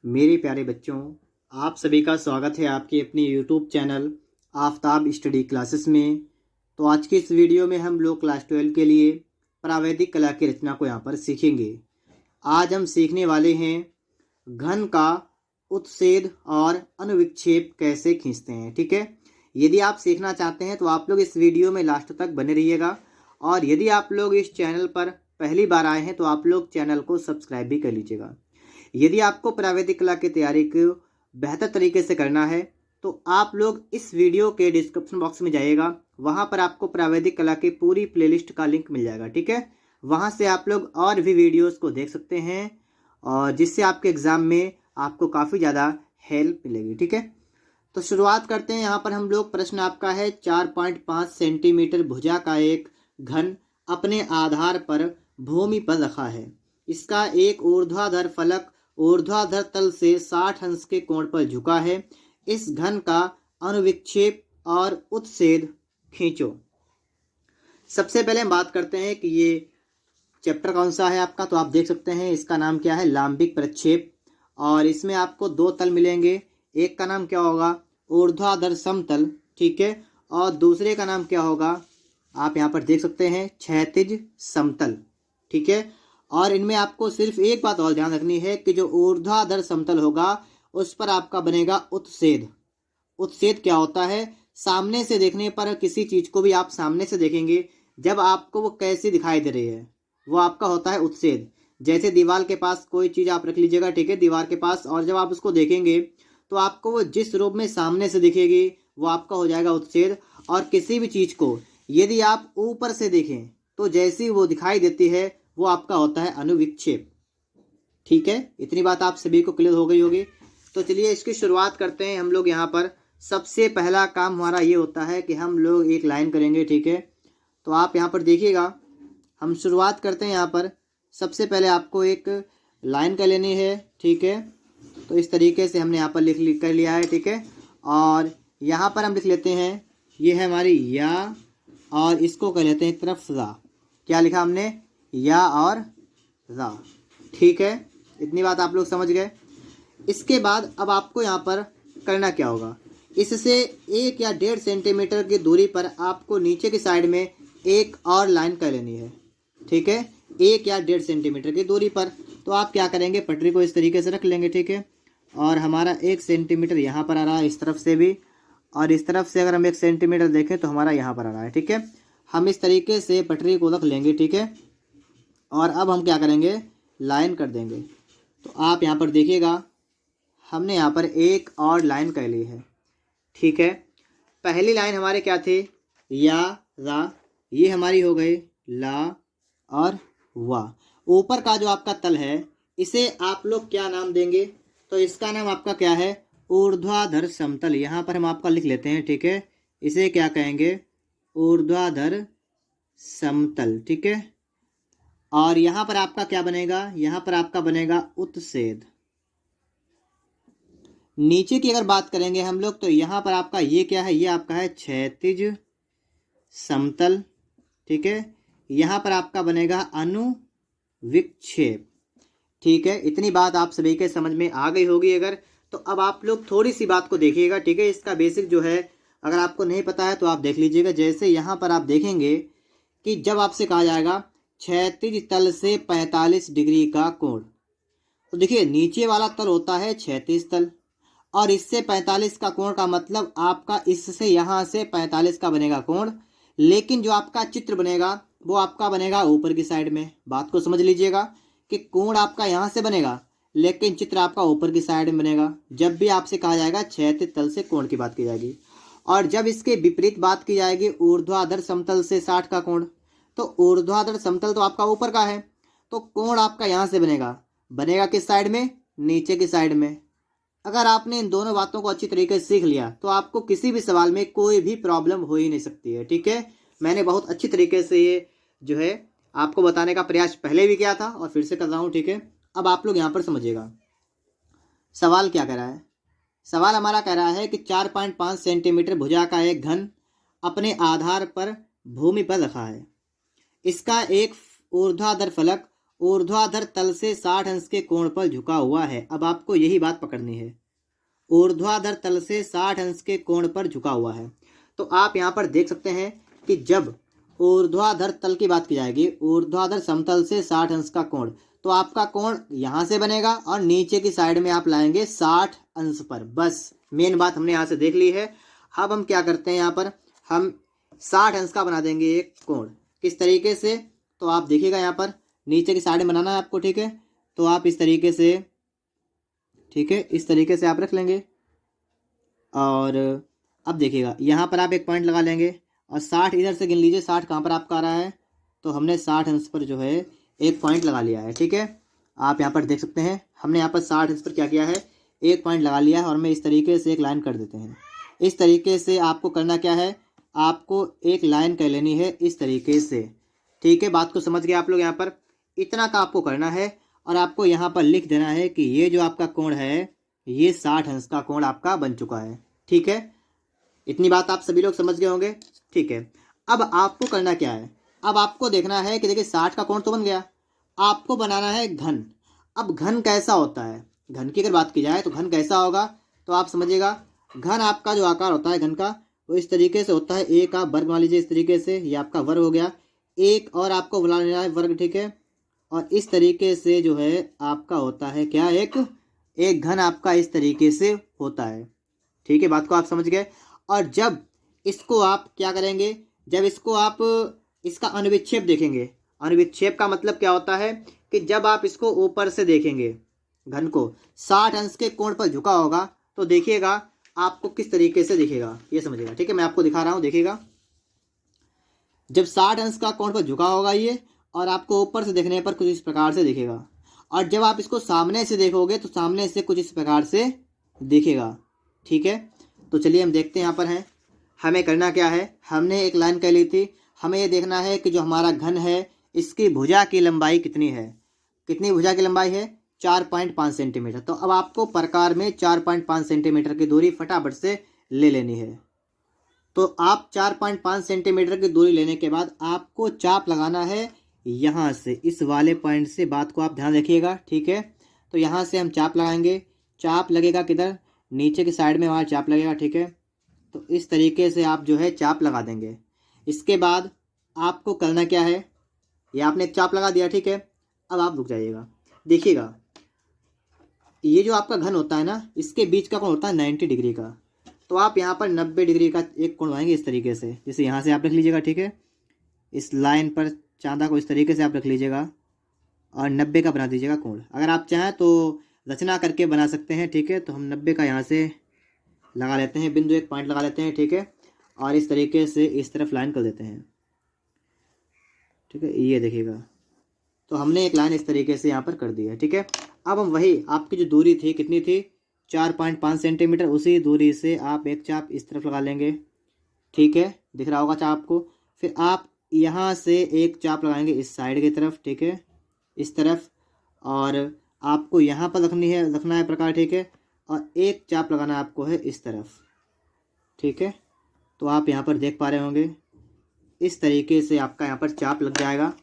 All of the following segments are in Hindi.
मेरे प्यारे बच्चों, आप सभी का स्वागत है आपके अपने YouTube channel Aftab study classes में। तो आज की इस वीडियो में हम लोग क्लास 12 के लिए प्रावैधिक कला की रचना को यहाँ पर सीखेंगे। आज हम सीखने वाले हैं घन का उत्च्छेद और अनुविक्षेप कैसे खींचते हैं। ठीक है, यदि आप सीखना चाहते हैं तो आप लोग इस वीडियो में लास्ट तक बने रहिएगा। और यदि आप लोग इस चैनल पर पहली बार आए हैं तो आप लोग चैनल को सब्सक्राइब भी कर लीजिएगा। यदि आपको प्रावैधिक कला की तैयारी को बेहतर तरीके से करना है तो आप लोग इस वीडियो के डिस्क्रिप्शन बॉक्स में जाइएगा, वहां पर आपको प्रावैधिक कला की पूरी प्लेलिस्ट का लिंक मिल जाएगा। ठीक है, वहां से आप लोग और भी वीडियोस को देख सकते हैं और जिससे आपके एग्ज़ाम में आपको काफ़ी ज़्यादा हेल्प मिलेगी। ठीक है, तो शुरुआत करते हैं। यहाँ पर हम लोग प्रश्न आपका है 4.5 सेंटीमीटर भुजा का एक घन अपने आधार पर भूमि पर रखा है। इसका एक ऊर्ध्वाधर फलक ऊर्ध्वाधर तल से 60 अंश के कोण पर झुका है। इस घन का अनुविक्षेप और उत्च्छेद खींचो। सबसे पहले हम बात करते हैं कि ये चैप्टर कौन सा है आपका। तो आप देख सकते हैं इसका नाम क्या है, लांबिक प्रक्षेप। और इसमें आपको दो तल मिलेंगे, एक का नाम क्या होगा ऊर्ध्वाधर समतल, ठीक है, और दूसरे का नाम क्या होगा आप यहाँ पर देख सकते हैं क्षैतिज समतल। ठीक है, और इनमें आपको सिर्फ एक बात और ध्यान रखनी है कि जो ऊर्ध्वाधर समतल होगा उस पर आपका बनेगा उत्च्छेद। उत्च्छेद क्या होता है, सामने से देखने पर किसी चीज को भी आप सामने से देखेंगे, जब आपको वो कैसी दिखाई दे रही है वो आपका होता है उत्च्छेद। जैसे दीवार के पास कोई चीज आप रख लीजिएगा, ठीक है, दीवार के पास, और जब आप उसको देखेंगे तो आपको वो जिस रूप में सामने से दिखेगी वो आपका हो जाएगा उत्च्छेद। और किसी भी चीज को यदि आप ऊपर से देखें तो जैसी वो दिखाई देती है वो आपका होता है अनुविक्षेप। ठीक है, इतनी बात आप सभी को क्लियर हो गई होगी। तो चलिए इसकी शुरुआत करते हैं हम लोग। यहाँ पर सबसे पहला काम हमारा ये होता है कि हम लोग एक लाइन करेंगे। ठीक है, तो आप यहाँ पर देखिएगा, हम शुरुआत करते हैं। यहाँ पर सबसे पहले आपको एक लाइन कर लेनी है। ठीक है, तो इस तरीके से हमने यहाँ पर लिख कर लिया है। ठीक है, और यहाँ पर हम लिख लेते हैं, ये है हमारी या, और इसको कर लेते हैं एक तरफ रा। क्या लिखा हमने, या और रा। ठीक है, इतनी बात आप लोग समझ गए। इसके बाद अब आपको यहाँ पर करना क्या होगा, इससे 1 या 1.5 सेंटीमीटर की दूरी पर आपको नीचे की साइड में एक और लाइन कर लेनी है। ठीक है, 1 या 1.5 सेंटीमीटर की दूरी पर। तो आप क्या करेंगे, पटरी को इस तरीके से रख लेंगे। ठीक है, और हमारा 1 सेंटीमीटर यहाँ पर आ रहा है इस तरफ से भी, और इस तरफ से अगर हम 1 सेंटीमीटर देखें तो हमारा यहाँ पर आ रहा है। ठीक है, हम इस तरीके से पटरी को रख लेंगे। ठीक है, और अब हम क्या करेंगे, लाइन कर देंगे। तो आप यहाँ पर देखिएगा, हमने यहाँ पर एक और लाइन कर ली है। ठीक है, पहली लाइन हमारे क्या थे, या रा, ये हमारी हो गई ला और वा। ऊपर का जो आपका तल है इसे आप लोग क्या नाम देंगे, तो इसका नाम आपका क्या है, ऊर्ध्वाधर समतल। यहाँ पर हम आपका लिख लेते हैं। ठीक है, इसे क्या कहेंगे, ऊर्ध्वाधर समतल। ठीक है, और यहाँ पर आपका क्या बनेगा, यहाँ पर आपका बनेगा उत्च्छेद। नीचे की अगर बात करेंगे हम लोग तो यहाँ पर आपका ये क्या है, ये आपका है क्षैतिज समतल। ठीक है, यहाँ पर आपका बनेगा अनुविक्षेप। ठीक है, इतनी बात आप सभी के समझ में आ गई होगी। अगर तो अब आप लोग थोड़ी सी बात को देखिएगा। ठीक है, इसका बेसिक जो है अगर आपको नहीं पता है तो आप देख लीजिएगा। जैसे यहाँ पर आप देखेंगे कि जब आपसे कहा जाएगा क्षैतिज तल से 45 डिग्री का कोण, तो देखिए नीचे वाला तल होता है क्षैतिज तल, और इससे 45 का कोण का मतलब आपका इससे यहाँ से 45 का बनेगा कोण। लेकिन जो आपका चित्र बनेगा वो आपका बनेगा ऊपर की साइड में। बात को समझ लीजिएगा कि कोण आपका यहाँ से बनेगा लेकिन चित्र आपका ऊपर की साइड में बनेगा जब भी आपसे कहा जाएगा क्षैतिज तल से कोण की बात की जाएगी। और जब इसके विपरीत बात की जाएगी ऊर्ध्वाधर समतल से 60 का कोण, तो ऊर्ध्वाधर समतल तो आपका ऊपर का है, तो कोण आपका यहाँ से बनेगा किस साइड में, नीचे की साइड में। अगर आपने इन दोनों बातों को अच्छी तरीके से सीख लिया तो आपको किसी भी सवाल में कोई भी प्रॉब्लम हो ही नहीं सकती है। ठीक है, मैंने बहुत अच्छी तरीके से ये जो है आपको बताने का प्रयास पहले भी किया था और फिर से कर रहा हूँ। ठीक है, अब आप लोग यहाँ पर समझिएगा सवाल क्या कह रहा है। सवाल हमारा कह रहा है कि 4.5 सेंटीमीटर भुजा का एक घन अपने आधार पर भूमि पर रखा है। इसका एक ऊर्ध्वाधर फलक ऊर्ध्वाधर तल से 60 अंश के कोण पर झुका हुआ है। अब आपको यही बात पकड़नी है, ऊर्ध्वाधर तल से 60 अंश के कोण पर झुका हुआ है। तो आप यहाँ पर देख सकते हैं कि जब ऊर्ध्वाधर तल की बात की जाएगी, ऊर्ध्वाधर समतल से 60 अंश का कोण, तो आपका कोण यहाँ से बनेगा और नीचे की साइड में आप लाएंगे 60 अंश पर। बस मेन बात हमने यहाँ से देख ली है। अब हम क्या करते हैं, यहाँ पर हम 60 अंश का बना देंगे एक कोण। किस तरीके से, तो आप देखिएगा यहाँ पर नीचे की साइड में बनाना है आपको, ठीक है। तो आप इस तरीके से, ठीक है, इस तरीके से आप रख लेंगे और अब देखिएगा यहाँ पर आप एक पॉइंट लगा लेंगे और 60 इधर से गिन लीजिए, 60 कहाँ पर आपका आ रहा है, तो हमने 60 अंश पर जो है एक पॉइंट लगा लिया है, ठीक है। आप यहाँ पर देख सकते हैं हमने यहाँ पर 60 अंश पर क्या किया है, एक पॉइंट लगा लिया है और हमें इस तरीके से एक लाइन कर देते हैं। इस तरीके से आपको करना क्या है, आपको एक लाइन कर लेनी है इस तरीके से, ठीक है। बात को समझ गए आप लोग, यहाँ पर इतना का आपको करना है और आपको यहाँ पर लिख देना है कि ये जो आपका कोण है ये 60 अंश का कोण आपका बन चुका है, ठीक है। इतनी बात आप सभी लोग समझ गए होंगे, ठीक है। अब आपको करना क्या है, अब आपको देखना है कि देखिए 60 का कोण तो बन गया, आपको बनाना है घन। अब घन कैसा होता है, घन की अगर बात की जाए तो घन कैसा होगा, तो आप समझिएगा घन आपका जो आकार होता है घन का, वो इस तरीके से होता है। एक आप वर्ग मान लीजिए इस तरीके से, ये आपका वर्ग हो गया, एक और आपको बुला लेना है वर्ग, ठीक है। और इस तरीके से जो है आपका होता है क्या, एक घन आपका इस तरीके से होता है, ठीक है। बात को आप समझ गए। और जब इसको आप क्या करेंगे, जब इसको आप इसका अनुविच्छेद देखेंगे, अनुविच्छेद का मतलब क्या होता है कि जब आप इसको ऊपर से देखेंगे, घन को 60 अंश के कोण पर झुका होगा, तो देखिएगा आपको किस तरीके से दिखेगा, ये समझिएगा, ठीक है। मैं आपको दिखा रहा हूँ, देखिएगा जब 60 अंश का कोण पर झुका होगा ये, और आपको ऊपर से देखने पर कुछ इस प्रकार से दिखेगा। और जब आप इसको सामने से देखोगे तो सामने से कुछ इस प्रकार से दिखेगा, ठीक है। तो चलिए हम देखते हैं यहाँ पर हैं, हमें करना क्या है, हमने एक लाइन कर ली थी, हमें ये देखना है कि जो हमारा घन है इसकी भुजा की लंबाई कितनी है। कितनी भुजा की लंबाई है, 4.5 सेंटीमीटर। तो अब आपको प्रकार में 4.5 सेंटीमीटर की दूरी फटाफट से ले लेनी है। तो आप 4.5 सेंटीमीटर की दूरी लेने के बाद आपको चाप लगाना है यहाँ से, इस वाले पॉइंट से। बात को आप ध्यान रखिएगा, ठीक है। तो यहाँ से हम चाप लगाएंगे, चाप लगेगा किधर, नीचे की साइड में वहाँ चाप लगेगा, ठीक है। तो इस तरीके से आप जो है चाप लगा देंगे। इसके बाद आपको करना क्या है, ये आपने एक चाप लगा दिया, ठीक है। अब आप रुक जाइएगा, देखिएगा ये जो आपका घन होता है ना, इसके बीच का कोण होता है 90 डिग्री का। तो आप यहाँ पर 90 डिग्री का एक कोण बनाएंगे इस तरीके से, जैसे यहाँ से आप रख लीजिएगा, ठीक है। इस लाइन पर चांदा को इस तरीके से आप रख लीजिएगा और 90 का बना दीजिएगा कोण। अगर आप चाहें तो रचना करके बना सकते हैं, ठीक है। तो हम 90 का यहाँ से लगा लेते हैं बिंदु, एक पॉइंट लगा लेते हैं, ठीक है। और इस तरीके से इस तरफ लाइन कर देते हैं, ठीक है। ये देखिएगा, तो हमने एक लाइन इस तरीके से यहाँ पर कर दी है, ठीक है। अब हम वही आपकी जो दूरी थी, कितनी थी, 4.5 सेंटीमीटर, उसी दूरी से आप एक चाप इस तरफ लगा लेंगे, ठीक है। दिख रहा होगा चाप आपको। फिर आप यहाँ से एक चाप लगाएंगे इस साइड की तरफ, ठीक है, इस तरफ। और आपको यहाँ पर रखना है प्रकार, ठीक है। और एक चाप लगाना आपको है इस तरफ, ठीक है। तो आप यहाँ पर देख पा रहे होंगे इस तरीके से आपका यहाँ पर चाप लग जाएगा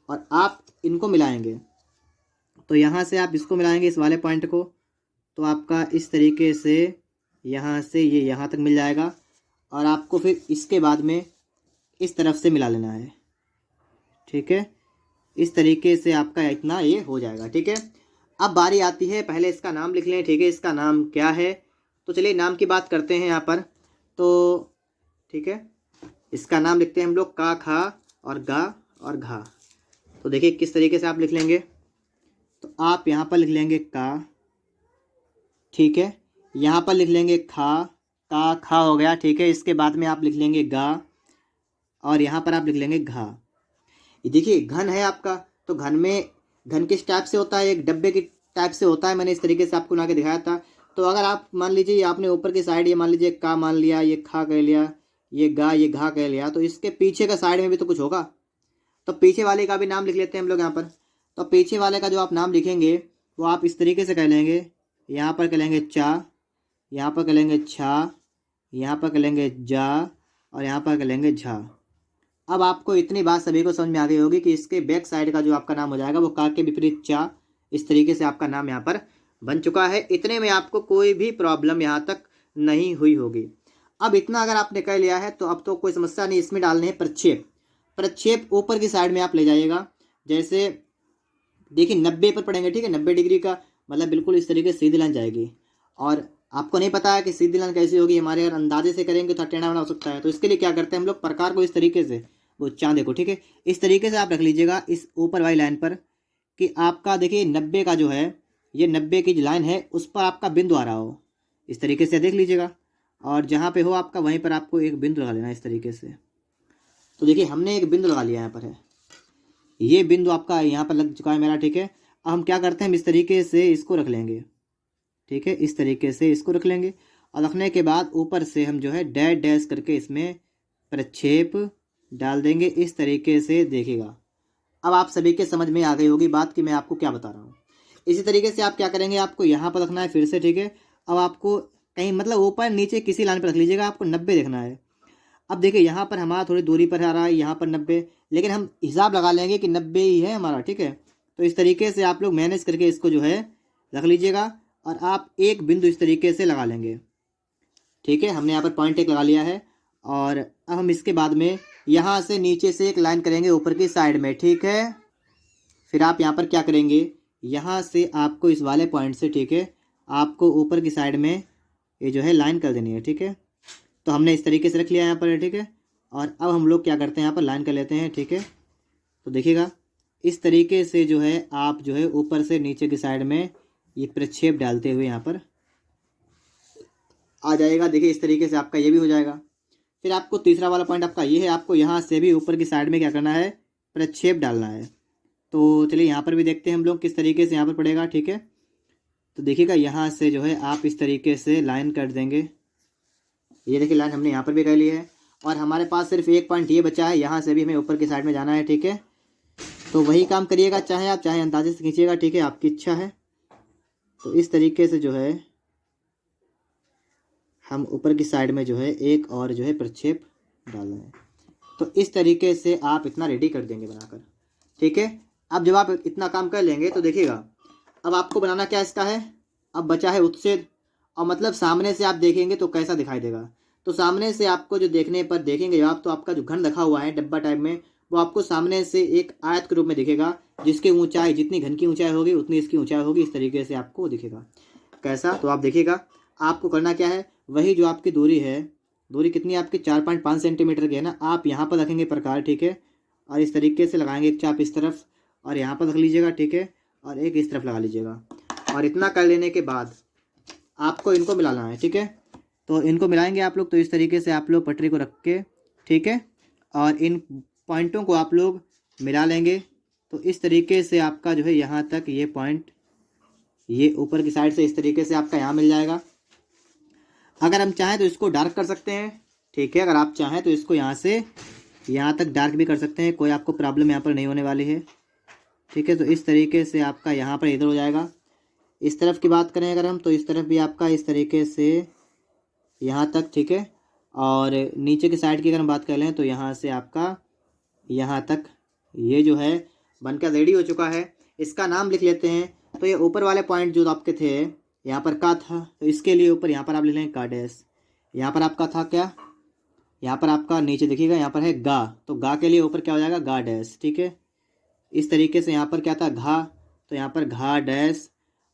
और आप इनको मिलाएंगे। तो यहाँ से आप इसको मिलाएंगे इस वाले पॉइंट को, तो आपका इस तरीके से यहाँ से ये यहाँ तक मिल जाएगा। और आपको फिर इसके बाद में इस तरफ से मिला लेना है, ठीक है। इस तरीके से आपका इतना ये हो जाएगा, ठीक है। अब बारी आती है, पहले इसका नाम लिख लें, ठीक है। इसका नाम क्या है, तो चलिए नाम की बात करते हैं यहाँ पर। तो ठीक है, इसका नाम लिखते हैं हम लोग का, खा और गा और घा। तो देखिए किस तरीके से आप लिख लेंगे, तो आप यहाँ पर लिख लेंगे का, ठीक है। यहाँ पर लिख लेंगे खा, का खा हो गया, ठीक है। इसके बाद में आप लिख लेंगे गा और यहाँ पर आप लिख लेंगे घा। ये देखिए घन है आपका, तो घन में घन किस टाइप से होता है, एक डब्बे की टाइप से होता है। मैंने इस तरीके से आपको बना के दिखाया था। तो अगर आप मान लीजिए आपने ऊपर की साइड ये मान लीजिए का मान लिया, ये खा कह लिया, ये गा ये घा कह लिया, तो इसके पीछे का साइड में भी तो कुछ होगा। तो पीछे वाले का भी नाम लिख लेते हैं हम लोग यहाँ पर। तो पीछे वाले का जो आप नाम लिखेंगे वो आप इस तरीके से कह लेंगे, यहाँ पर कह लेंगे चा, यहाँ पर कह लेंगे छा, यहाँ पर कह लेंगे जा और यहाँ पर कह लेंगे झा। अब आपको इतनी बात सभी को समझ में आ गई होगी कि इसके बैक साइड का जो आपका नाम हो जाएगा वो का के विपरीत चा, इस तरीके से आपका नाम यहाँ पर बन चुका है। इतने में आपको कोई भी प्रॉब्लम यहाँ तक नहीं हुई होगी। अब इतना अगर आपने कर लिया है तो अब तो कोई समस्या नहीं। इसमें डालने हैं प्रक्षेप। प्रक्षेप ऊपर की साइड में आप ले जाइएगा। जैसे देखिए 90 पर पड़ेंगे, ठीक है, 90 डिग्री का मतलब बिल्कुल इस तरीके से सीधी लाइन जाएगी। और आपको नहीं पता है कि सीधी लाइन कैसी होगी, हमारे अगर अंदाजे से करेंगे तो टेढ़ा हो सकता है। तो इसके लिए क्या करते हैं हम लोग, प्रकार को इस तरीके से, वो चाँद देखो, ठीक है, इस तरीके से आप रख लीजिएगा इस ऊपर वाली लाइन पर कि आपका देखिए 90 का जो है, ये 90 की जो लाइन है उस पर आपका बिंदु आ रहा हो, इस तरीके से देख लीजिएगा। और जहाँ पे हो आपका वहीं पर आपको एक बिंदु लगा लेना इस तरीके से। तो देखिए हमने एक बिंदु लगा लिया यहाँ पर है, ये बिंदु आपका यहाँ पर लग चुका है मेरा, ठीक है। अब हम क्या करते हैं, हम इस तरीके से इसको रख लेंगे, ठीक है, इस तरीके से इसको रख लेंगे। और रखने के बाद ऊपर से हम जो है डैश डैश करके इसमें प्रक्षेप डाल देंगे इस तरीके से, देखिएगा। अब आप सभी के समझ में आ गई होगी बात कि मैं आपको क्या बता रहा हूँ। इसी तरीके से आप क्या करेंगे, आपको यहाँ पर रखना है फिर से, ठीक है। अब आपको कहीं मतलब ऊपर नीचे किसी लाइन पर रख लीजिएगा, आपको 90 देखना है। अब देखिए यहाँ पर हमारा थोड़ी दूरी पर आ रहा है, यहाँ पर 90, लेकिन हम हिसाब लगा लेंगे कि 90 ही है हमारा, ठीक है। तो इस तरीके से आप लोग मैनेज करके इसको जो है रख लीजिएगा और आप एक बिंदु इस तरीके से लगा लेंगे, ठीक है। हमने यहाँ पर पॉइंट एक लगा लिया है। और अब हम इसके बाद में यहाँ से नीचे से एक लाइन करेंगे ऊपर की साइड में, ठीक है। फिर आप यहाँ पर क्या करेंगे, यहाँ से आपको इस वाले पॉइंट से, ठीक है, आपको ऊपर की साइड में ये जो है लाइन कर देनी है, ठीक है। तो हमने इस तरीके से रख लिया यहाँ पर, ठीक है। और अब हम लोग क्या करते हैं, यहाँ पर लाइन कर लेते हैं, ठीक है। तो देखिएगा इस तरीके से जो है आप जो है ऊपर से नीचे की साइड में ये प्रक्षेप डालते हुए यहाँ पर आ जाएगा। देखिए इस तरीके से आपका ये भी हो जाएगा। फिर आपको तीसरा वाला पॉइंट आपका ये है, आपको यहाँ से भी ऊपर की साइड में क्या करना है, प्रक्षेप डालना है। तो चलिए यहाँ पर भी देखते हैं हम लोग किस तरीके से यहाँ पर पड़ेगा, ठीक है। तो देखिएगा यहाँ से जो है आप इस तरीके से लाइन कर देंगे। ये देखिए लाइन हमने यहाँ पर भी कर ली है। और हमारे पास सिर्फ एक पॉइंट ये बचा है, यहाँ से भी हमें ऊपर की साइड में जाना है, ठीक है। तो वही काम करिएगा, चाहे आप चाहे अंदाजे से खींचिएगा, ठीक है, आपकी इच्छा है। तो इस तरीके से जो है हम ऊपर की साइड में जो है एक और जो है प्रक्षेप डाल रहे हैं। तो इस तरीके से आप इतना रेडी कर देंगे बनाकर, ठीक है। अब जब आप इतना काम कर लेंगे तो देखिएगा अब आपको बनाना क्या इसका है, अब बचा है उत्छेद। और मतलब सामने से आप देखेंगे तो कैसा दिखाई देगा, तो सामने से आपको जो देखने पर देखेंगे आप, तो आपका जो घन रखा हुआ है डब्बा टाइप में, वो आपको सामने से एक आयत के रूप में दिखेगा, जिसकी ऊंचाई, जितनी घन की ऊंचाई होगी उतनी इसकी ऊंचाई होगी, इस तरीके से आपको दिखेगा। कैसा, तो आप देखिएगा आपको करना क्या है, वही जो आपकी दूरी है, दूरी कितनी आपकी 4.5 सेंटीमीटर की है ना, आप यहाँ पर रखेंगे प्रकार, ठीक है। और इस तरीके से लगाएंगे एक चाप इस तरफ और यहाँ पर रख लीजिएगा, ठीक है, और एक इस तरफ लगा लीजिएगा। और इतना कर लेने के बाद आपको इनको मिलाना है, ठीक है। तो इनको मिलाएंगे आप लोग, तो इस तरीके से आप लोग पटरी को रख के, ठीक है, और इन पॉइंटों को आप लोग मिला लेंगे। तो इस तरीके से आपका जो है यहाँ तक ये पॉइंट, ये ऊपर की साइड से इस तरीके से आपका यहाँ मिल जाएगा। अगर हम चाहें तो इसको डार्क कर सकते हैं, ठीक है। अगर आप चाहें तो इसको यहाँ से यहाँ तक डार्क भी कर सकते हैं, कोई आपको प्रॉब्लम यहाँ पर नहीं होने वाली है, ठीक है। तो इस तरीके से आपका यहाँ पर इधर हो जाएगा। इस तरफ की बात करें अगर हम, तो इस तरफ भी आपका इस तरीके से यहाँ तक, ठीक है। और नीचे की साइड की अगर हम बात कर लें तो यहाँ से आपका यहाँ तक ये जो है बनकर रेडी हो चुका है। इसका नाम लिख लेते हैं। तो ये ऊपर वाले पॉइंट जो आपके थे यहाँ पर का था, तो इसके लिए ऊपर यहाँ पर आप लिख लेंगे का डैश। यहाँ पर आपका था क्या, यहाँ पर आपका नीचे देखिएगा यहाँ पर है गा, तो गा के लिए ऊपर क्या हो जाएगा, गा डैश, ठीक है। इस तरीके से यहाँ पर क्या था, घा, तो यहाँ पर घा डैश।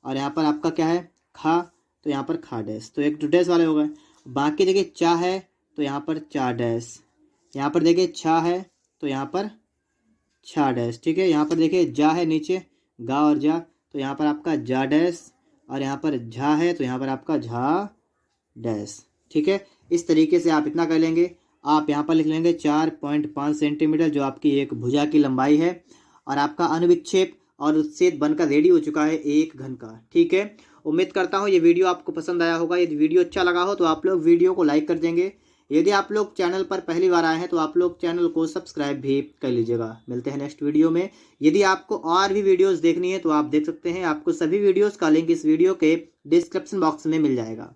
और यहाँ पर आपका क्या है, खा, तो यहाँ पर खा डैश। तो एक तो डैश वाले हो गए। बाकी देखिए चा है तो यहाँ पर चा डैश, यहाँ पर देखिए छा है तो यहाँ पर छा डैश, ठीक है। यहाँ पर देखिए जा है नीचे, गा और जा, तो यहाँ पर आपका जा डैश। और यहाँ पर झा है तो यहाँ पर आपका झा डैश, ठीक है। इस तरीके से आप इतना कर लेंगे। आप यहाँ पर लिख लेंगे 4.5 सेंटीमीटर, जो आपकी एक भुजा की लंबाई है। और आपका अनुविक्षेप और उत्छेद बनकर रेडी हो चुका है एक घन का, ठीक है। उम्मीद करता हूँ ये वीडियो आपको पसंद आया होगा। यदि वीडियो अच्छा लगा हो तो आप लोग वीडियो को लाइक कर देंगे। यदि आप लोग चैनल पर पहली बार आए हैं तो आप लोग चैनल को सब्सक्राइब भी कर लीजिएगा। मिलते हैं नेक्स्ट वीडियो में। यदि आपको और भी वीडियोस देखनी है तो आप देख सकते हैं। आपको सभी वीडियोस का लिंक इस वीडियो के डिस्क्रिप्शन बॉक्स में मिल जाएगा।